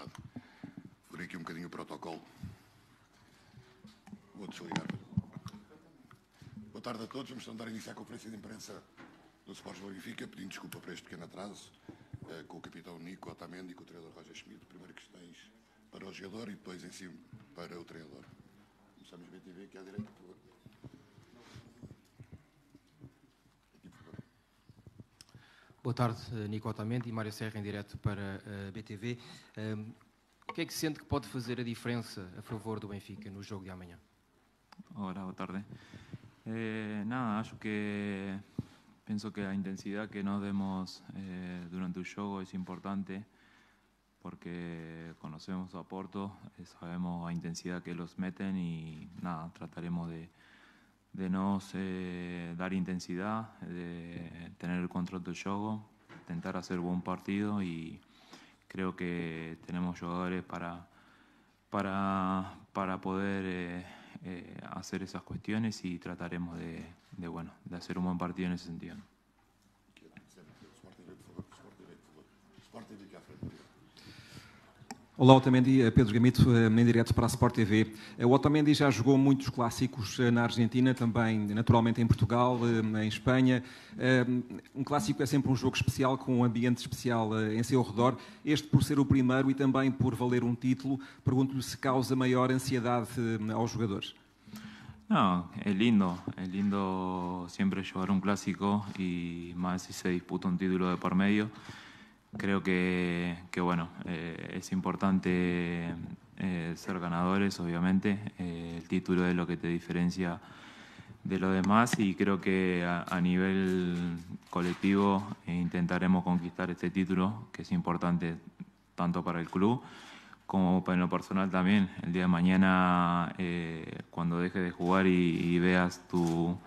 vontade. Vou aqui um bocadinho o protocolo. Vou desligar. Boa tarde a todos. Vamos então dar início à conferência de imprensa do Sporting Benfica, pedindo desculpa por este pequeno atraso, com o capitão Nico Otamendi e com o treinador Roger Schmidt. Primeiro questões para o jogador e depois em cima para o treinador. Começamos BTV, aqui à direita, por favor. Boa tarde, Nico Otamendi e Mário Serra em direto para a BTV. O que é que sente que pode fazer a diferença a favor do Benfica no jogo de amanhã? Hola, boa tarde. Nada, acho que pienso que la intensidad que nos demos durante el juego es importante porque conocemos a Porto, sabemos la intensidad que los meten y nada, trataremos de nos dar intensidad, de tener el control del juego, intentar hacer buen partido y creo que tenemos jugadores para poder hacer esas cuestiones y trataremos de hacer un buen partido en ese sentido. Olá, Otamendi, Pedro Gamito, em direto para a Sport TV. O Otamendi já jogou muitos clássicos na Argentina, também naturalmente em Portugal, em Espanha. Um clássico é sempre um jogo especial, com um ambiente especial em seu redor. Este por ser o primeiro e também por valer um título, pergunto-lhe se causa maior ansiedade aos jogadores. No, es lindo siempre jugar un clásico y más si se disputa un título de por medio. Creo que bueno, es importante ser ganadores, obviamente. El título es lo que te diferencia de los demás y creo que a nivel colectivo intentaremos conquistar este título, que es importante tanto para el club como en lo personal también. El día de mañana, cuando dejes de jugar y veas tu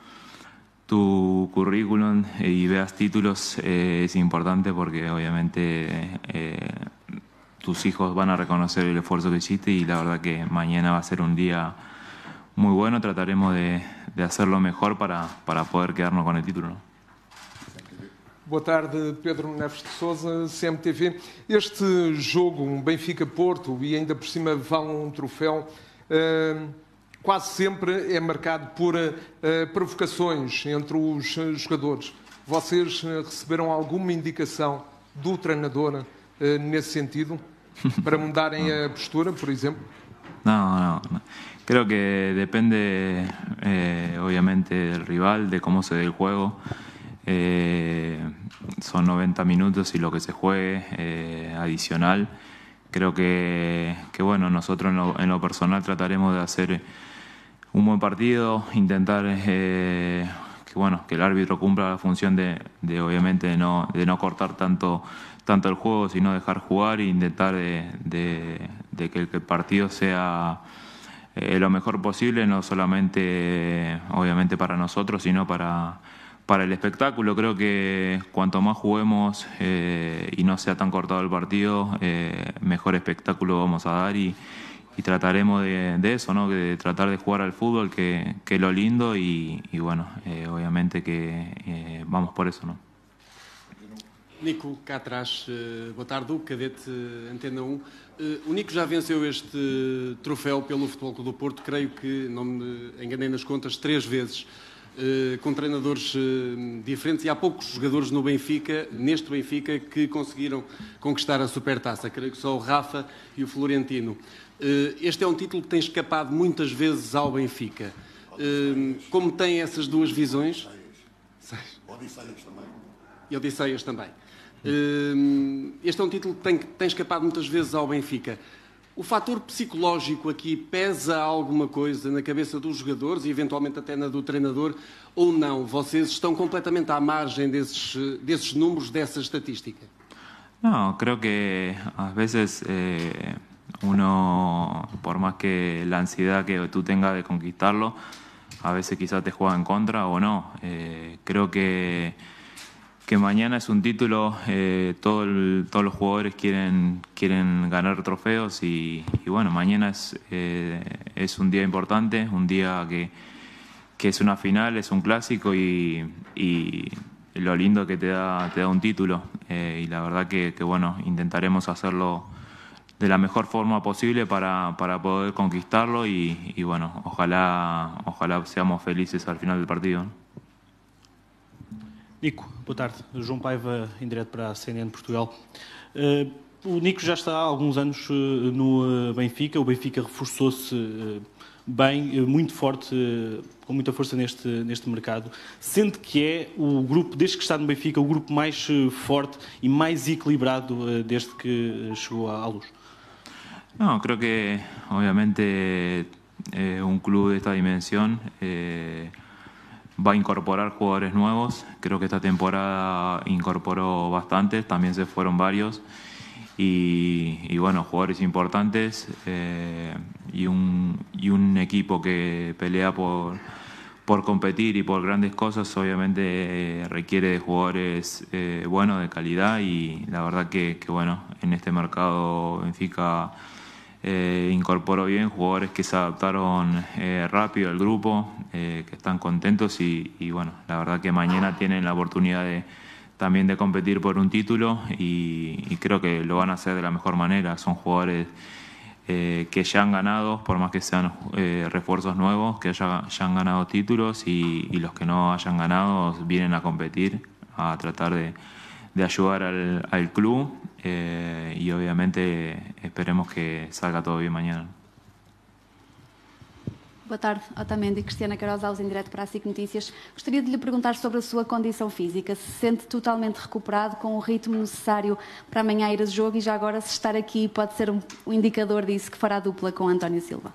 currículum y veas títulos, es importante porque obviamente tus hijos van a reconocer el esfuerzo que hiciste y la verdad que mañana va a ser un día muy bueno. Trataremos de hacerlo mejor para poder quedarnos con el título, ¿no? Boa tarde, Pedro Neves de Sousa, CMTV. Este jogo, Benfica-Porto, e ainda por cima vale um troféu, quase sempre é marcado por provocações entre os jogadores. Vocês receberam alguma indicação do treinador nesse sentido, para mudarem a postura, por exemplo? No. Creo que depende, obviamente, del rival, de cómo se dé el juego. Son 90 minutos y lo que se juegue adicional. Creo que bueno, nosotros en lo personal trataremos de hacer un buen partido, intentar que el árbitro cumpla la función de obviamente de no cortar tanto el juego, sino dejar jugar e intentar de que el partido sea lo mejor posible, no solamente obviamente para nosotros, sino para el espectáculo. Creo que cuanto más juguemos y no sea tan cortado el partido, mejor espectáculo vamos a dar y trataremos de eso, ¿no? De tratar de jugar al fútbol, que es lo lindo y bueno, obviamente que vamos por eso, ¿no? Nico, cá atrás, boa tarde, o cadete Antena 1. O Nico já venceu este troféu pelo Futebol Clube do Porto, creio que, não me enganei nas contas, 3 vezes. Com treinadores diferentes, e há poucos jogadores no Benfica, neste Benfica, que conseguiram conquistar a Supertaça. Creio que só o Rafa e o Florentino. Este é um título que tem escapado muitas vezes ao Benfica. Como tem essas duas visões? E Odisseias também. Este é um título que tem escapado muitas vezes ao Benfica. O fator psicológico aqui pesa alguma coisa na cabeça dos jogadores e eventualmente até na do treinador, ou não? Vocês estão completamente à margem desses números, dessa estatística? No, creo que a veces uno, por más que la ansiedad que tú tengas de conquistarlo, a veces quizás te juega en contra o no. Creo que mañana es un título, todos los jugadores quieren ganar trofeos y bueno, mañana es un día importante, un día que es una final, es un clásico y lo lindo que te da un título y la verdad que bueno, intentaremos hacerlo de la mejor forma posible para poder conquistarlo y bueno, ojalá seamos felices al final del partido. Nico, boa tarde. João Paiva, em direto para a CNN Portugal. O Nico já está há alguns anos no Benfica. O Benfica reforçou-se bem, muito forte, com muita força neste mercado. Sente que é o grupo, desde que está no Benfica, o grupo mais forte e mais equilibrado desde que chegou à luz? No, creo que obviamente un club de esta dimensión va a incorporar jugadores nuevos. Creo que esta temporada incorporó bastantes, también se fueron varios. Y bueno, jugadores importantes y un equipo que pelea por competir y por grandes cosas, obviamente requiere de jugadores buenos, de calidad, y la verdad que bueno, en este mercado Benfica incorporó bien jugadores que se adaptaron rápido al grupo, que están contentos y bueno, la verdad que mañana tienen la oportunidad también de competir por un título y creo que lo van a hacer de la mejor manera. Son jugadores que ya han ganado, por más que sean refuerzos nuevos, que ya han ganado títulos y los que no hayan ganado vienen a competir, a tratar de ayudar al club y obviamente esperemos que salga todo bien mañana. Boa tarde, Otamendi, Cristiana Queiroz Alves, em direto para a SIC Notícias. Gostaria de lhe perguntar sobre a sua condição física. Se sente totalmente recuperado, com o ritmo necessário para amanhã ir a jogo, e já agora, se estar aqui, pode ser um indicador disso, que fará dupla con Antonio Silva?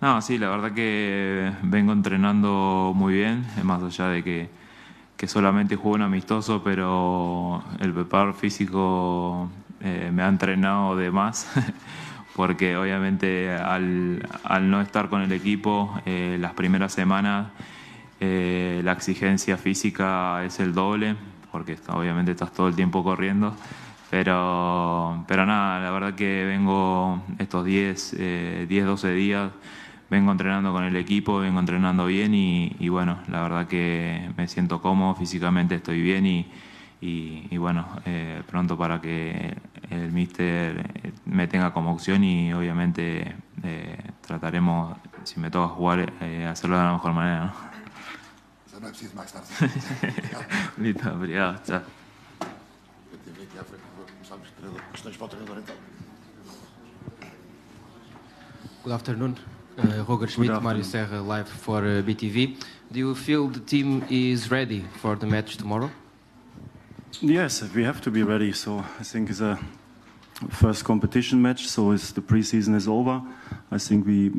No, sí, la verdad que vengo entrenando muy bien, más allá de que solamente juego un amistoso, pero el preparador físico me ha entrenado de más. Porque obviamente al no estar con el equipo las primeras semanas la exigencia física es el doble, porque obviamente estás todo el tiempo corriendo, pero nada, la verdad que vengo estos 10, 12 días, vengo entrenando con el equipo, vengo entrenando bien y bueno, la verdad que me siento cómodo, físicamente estoy bien y bueno, pronto para que el míster me tenga como opción y obviamente trataremos, si me toca jugar, hacerlo de la mejor manera, ¿no? Já não é preciso mais tarde. Listo, obrigado, tchau. Começamos questões para o treinador então. Good afternoon. Roger Schmidt, Mário Serra, live for BTV. Do you feel the team is ready for the match tomorrow? Yes, we have to be ready. So I think it's a first competition match. So the preseason is over. I think we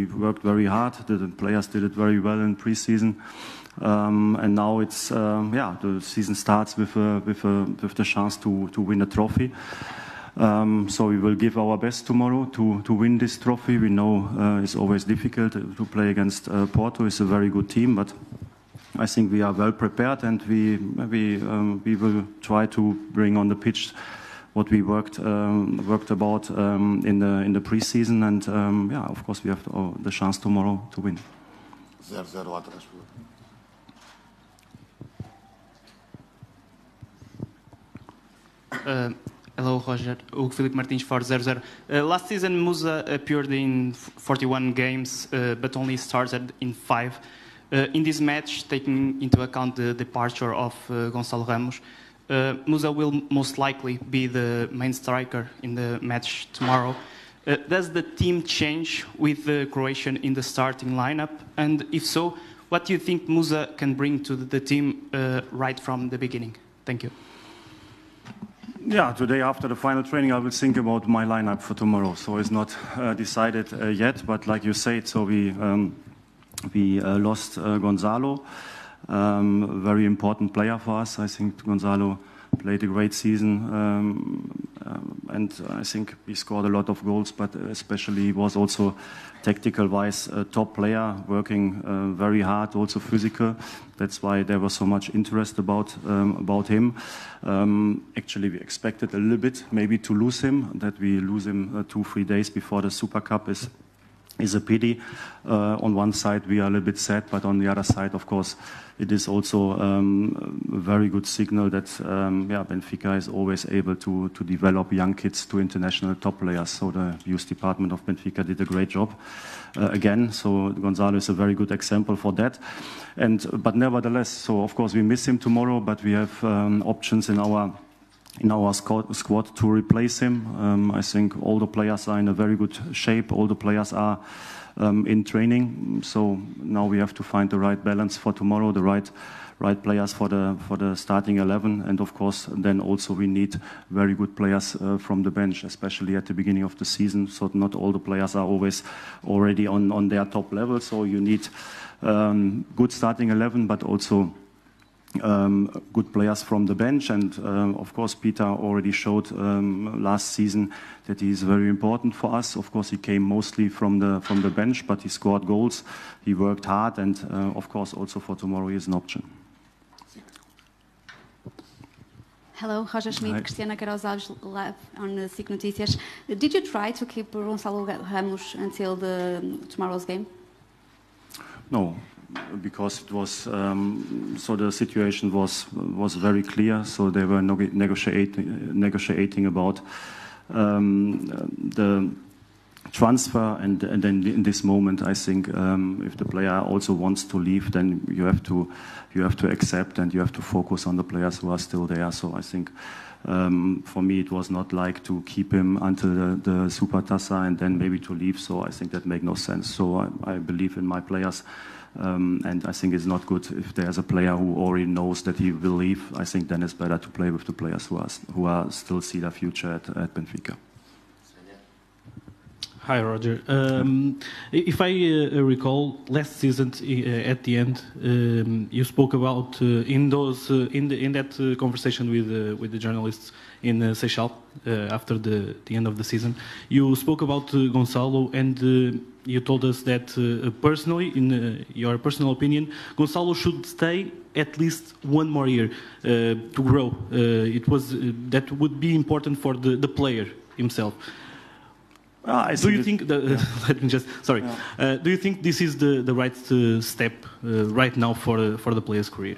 worked very hard. The players did it very well in preseason, and now it's the season starts with the chance to win a trophy. So we will give our best tomorrow to win this trophy. We know it's always difficult to play against Porto. It's a very good team, but I think we are well prepared, and we will try to bring on the pitch what we worked about in the preseason, and of course we have the chance tomorrow to win. 0-0 lá atrás. Hello, Roger. Hugo Filipe Martins for 0-0. Last season, Musa appeared in 41 games, but only started in 5. In this match, taking into account the departure of Gonçalo Ramos, Musa will most likely be the main striker in the match tomorrow. Does the team change with the Croatian in the starting lineup? And if so, what do you think Musa can bring to the team right from the beginning? Thank you. Yeah, today after the final training, I will think about my lineup for tomorrow. So it's not decided yet, but like you said, so we lost Gonçalo, very important player for us. I think Gonçalo played a great season, and I think he scored a lot of goals, but especially he was also tactical-wise a top player, working very hard, also physical. That's why there was so much interest about him. Actually, we expected a little bit maybe to lose him, that we lose him 2-3 days before the Super Cup is is a pity. On one side, we are a little bit sad, but on the other side, of course, it is also a very good signal that Benfica is always able to develop young kids to international top players. So the youth department of Benfica did a great job again. So Gonzalo is a very good example for that. But nevertheless, so of course we miss him tomorrow, but we have options in our squad to replace him. I think all the players are in a very good shape. All the players are in training. So now we have to find the right balance for tomorrow, the right players for the starting 11. And of course, then also we need very good players from the bench, especially at the beginning of the season. So not all the players are always already on their top level. So you need good starting 11, but also good players from the bench. And of course, Peter already showed last season that he is very important for us. Of course, he came mostly from the bench, but he scored goals. He worked hard, and of course, also for tomorrow, he is an option. Hello, Roger Schmidt, Cristiana Carlos Alves, live on SIC Notícias. Did you try to keep Gonçalo Ramos until tomorrow's game? No, because it was so the situation was very clear. So they were negotiating about the transfer, and then in this moment, I think if the player also wants to leave, then you have to accept, and you have to focus on the players who are still there. So I think for me it was not like to keep him until the Supertaça and then maybe to leave. So I think that makes no sense. So I believe in my players. And I think it's not good if there's a player who already knows that he will leave. I think then it's better to play with the players who are still see their future at Benfica. Hi, Roger. If I recall, last season at the end, you spoke about in that conversation with the journalists in Seychelles after the end of the season. You spoke about Gonçalo, and you told us that personally, in your personal opinion, Gonçalo should stay at least one more year to grow. That would be important for the player himself. Do you think? Let me just. Sorry. Yeah. Do you think this is the right step right now for the player's career?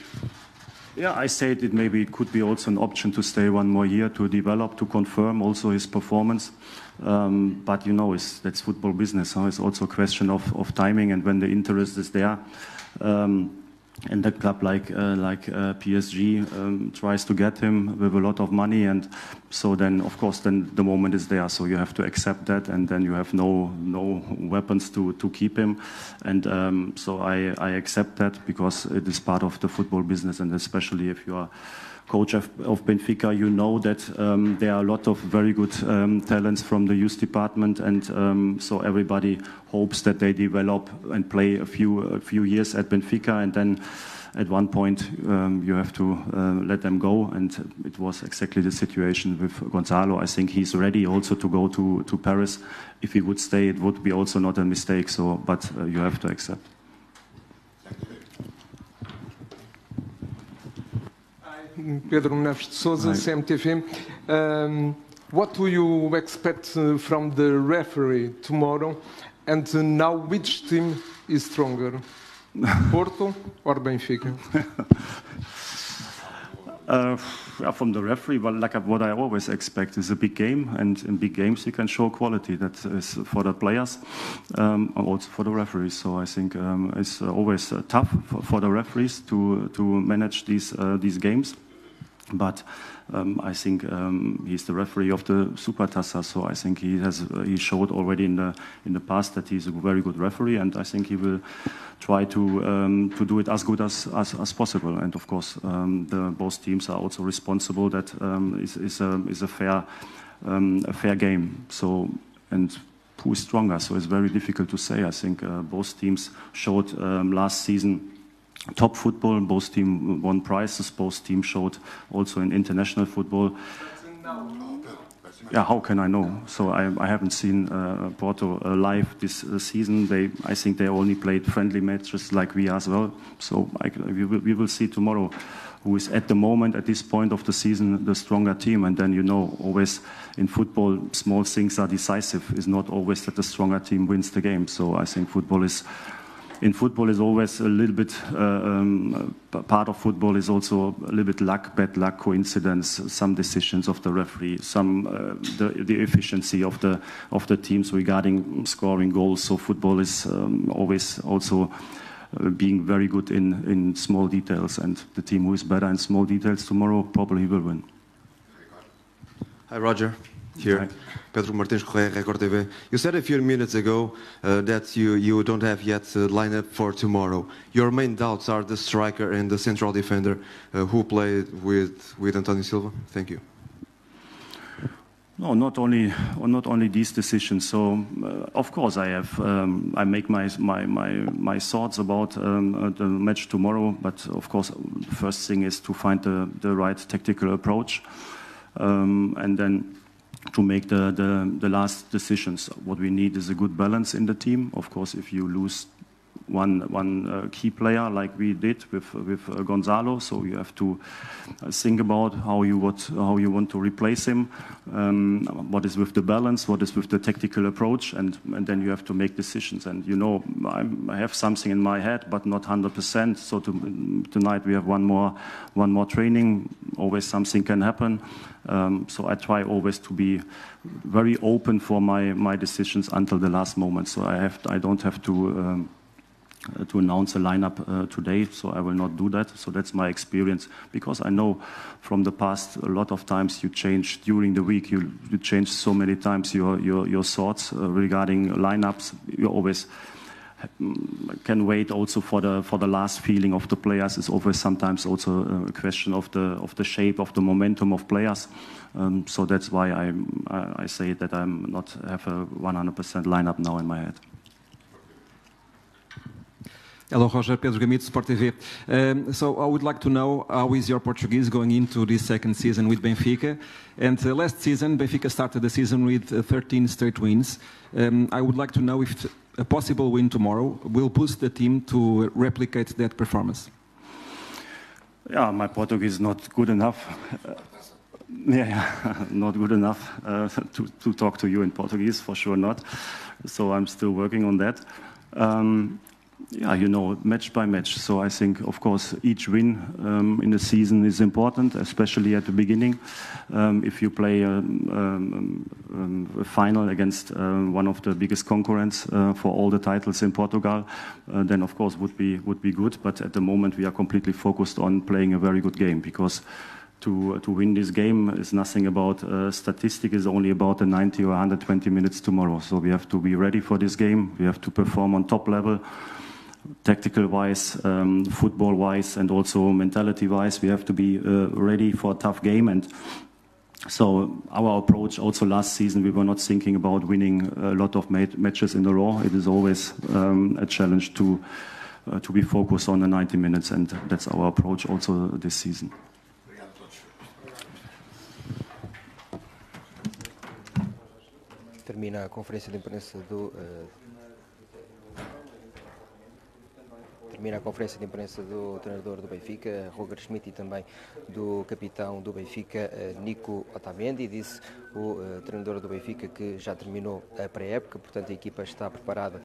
Yeah, I said it. Maybe it could be also an option to stay one more year to develop, to confirm also his performance. But you know, that's football business. So it's also a question of timing and when the interest is there. And a club like PSG tries to get him with a lot of money, and so then of course then the moment is there. So you have to accept that, and then you have no weapons to keep him. And so I accept that because it is part of the football business, and especially if you are coach of Benfica, you know that there are a lot of very good talents from the youth department, and so everybody hopes that they develop and play a few years at Benfica, and then at one point you have to let them go. And it was exactly the situation with Gonçalo. I think he's ready also to go to Paris. If he would stay, it would be also not a mistake. So, but you have to accept. Pedro Neves de Sousa, CMTV. What do you expect from the referee tomorrow? And now, which team is stronger, Porto or Benfica? From the referee, well, like what I always expect is a big game, and in big games you can show quality. That is for the players, and also for the referees. So I think it's always tough for the referees to manage these games. But I think he's the referee of the Supertaça, so I think he showed already in the past that he's a very good referee, and I think he will try to do it as good as possible. And of course, both teams are also responsible. That is a fair game. So, and who is stronger? So it's very difficult to say. I think both teams showed last season top football. Both teams won prizes. Both teams showed also in international football. Yeah, how can I know? So I haven't seen Porto live this season. I think they only played friendly matches like we as well. So we will see tomorrow who is at the moment, at this point of the season, the stronger team. And then, you know, always in football, small things are decisive. It's not always that the stronger team wins the game. So I think in football is always a little bit, part of football is also a little bit luck, bad luck, coincidence, some decisions of the referee, the efficiency of the teams regarding scoring goals. So football is always also being very good in small details, and the team who is better in small details tomorrow probably will win. Hi, Roger. Here. Hi. Pedro Martins Correia, Record TV. You said a few minutes ago that you don't have yet a lineup for tomorrow. Your main doubts are the striker and the central defender who played with António Silva. Thank you. No, not only these decisions. So, of course, I make my thoughts about the match tomorrow. But of course, the first thing is to find the right tactical approach, and then to make the last decisions. What we need is a good balance in the team. Of course, if you lose one key player like we did with Gonzalo, so you have to think about how you want to replace him. What is with the balance? What is with the tactical approach? And then you have to make decisions. And you know, I have something in my head, but not 100%. So tonight we have one more training. Always something can happen. So I try always to be very open for my decisions until the last moment. So I don't have to announce a lineup today, so I will not do that. So that's my experience, because I know from the past a lot of times you change during the week. You change so many times your thoughts regarding lineups. You always can wait also for the last feeling of the players. It's always sometimes also a question of the shape of the momentum of players. So that's why I say that I'm not have a 100% lineup now in my head. Hello, Roger. Pedro Gamito, Sport TV. So I would like to know how is your Portuguese going into this second season with Benfica? And last season, Benfica started the season with 13 straight wins. I would like to know if a possible win tomorrow will push the team to replicate that performance. Yeah, my Portuguese is not good enough. Not good enough to talk to you in Portuguese, for sure not. So I'm still working on that. Yeah, you know, match by match. So I think, of course, each win in the season is important, especially at the beginning. If you play a final against one of the biggest concurrents for all the titles in Portugal, then of course would be good. But at the moment, we are completely focused on playing a very good game, because to win this game is nothing about statistic. It's only about the 90 or 120 minutes tomorrow. So we have to be ready for this game. We have to perform on top level. Tactical-wise, football-wise, and also mentality-wise, we have to be ready for a tough game. And so our approach also last season, we were not thinking about winning a lot of matches in a row. It is always a challenge to be focused on the 90 minutes, and that's our approach also this season. Termina a conferência de imprensa do treinador do Benfica, Roger Schmidt, e também do capitão do Benfica, Nico Otamendi. Disse o treinador do Benfica que já terminou a pré-época, portanto a equipa está preparada